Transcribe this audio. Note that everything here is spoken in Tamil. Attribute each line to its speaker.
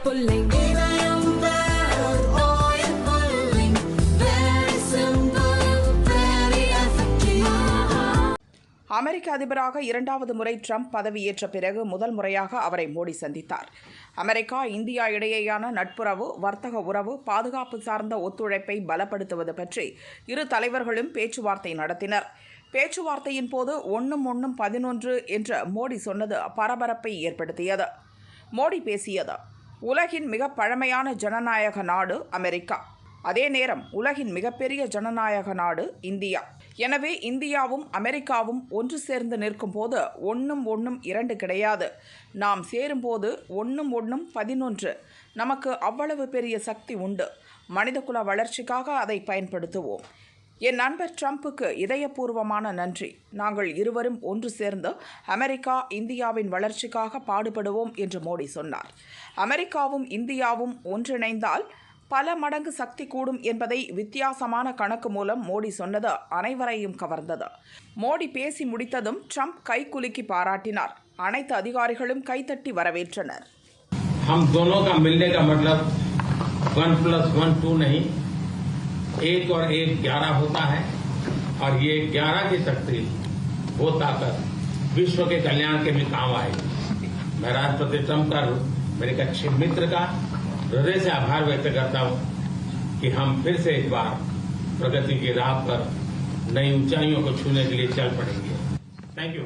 Speaker 1: pulling. Oil pulling. Very simple, very effective.
Speaker 2: அமெரிக்க அதிபராக இரண்டாவது முறை ட்ரம்ப் பதவியேற்ற பிறகு முதல் முறையாக அவரை மோடி சந்தித்தார். அமெரிக்கா இந்தியா இடையேயான நட்புறவு, வர்த்தக உறவு, பாதுகாப்பு சார்ந்த ஒத்துழைப்பை பலப்படுத்துவது பற்றி இரு தலைவர்களும் பேச்சுவார்த்தை நடத்தினர். பேச்சுவார்த்தையின் போது 1-11 என்று மோடி சொன்னது பரபரப்பை ஏற்படுத்தியது. மோடி பேசியது, உலகின் மிக பழமையான ஜனநாயக நாடு அமெரிக்கா, அதே நேரம் உலகின் மிகப்பெரிய ஜனநாயக நாடு இந்தியா. எனவே இந்தியாவும் அமெரிக்காவும் ஒன்று சேர்ந்து நிற்கும் போது 1-2 கிடையாது. நாம் சேரும்போது 1-11. நமக்கு அவ்வளவு பெரிய சக்தி உண்டு. மனிதகுல வளர்ச்சிக்காக அதை பயன்படுத்துவோம். என் நண்பர் ட்ரம்புக்கு இதயபூர்வமான நன்றி. நாங்கள் இருவரும் ஒன்று சேர்ந்து அமெரிக்கா இந்தியாவின் வளர்ச்சிக்காக பாடுபடுவோம் என்று மோடி சொன்னார். அமெரிக்காவும் இந்தியாவும் ஒன்றிணைந்தால் பல மடங்கு சக்தி கூடும் என்பதை வித்தியாசமான கணக்கு மூலம் மோடி சொன்னது அனைவரையும் கவர்ந்தது. மோடி பேசி முடித்ததும் ட்ரம்ப் கைகுலுக்கி பாராட்டினார். அனைத்து அதிகாரிகளும் கைத்தட்டி வரவேற்றனர்.
Speaker 3: हम दोनों का मिलने का मतलब 1+1 2 नहीं, 1 और 1 11 होता है और ये 11 की शक्ति, वो ताकत विश्व के कल्याण के भी काम आएगी। मैं राष्ट्रपति ट्रंप का, मेरे एक अच्छे मित्र का हृदय से आभार व्यक्त करता हूं कि हम फिर से एक बार प्रगति की राह पर नई ऊंचाइयों को छूने के लिए चल पड़ेंगे। Thank you.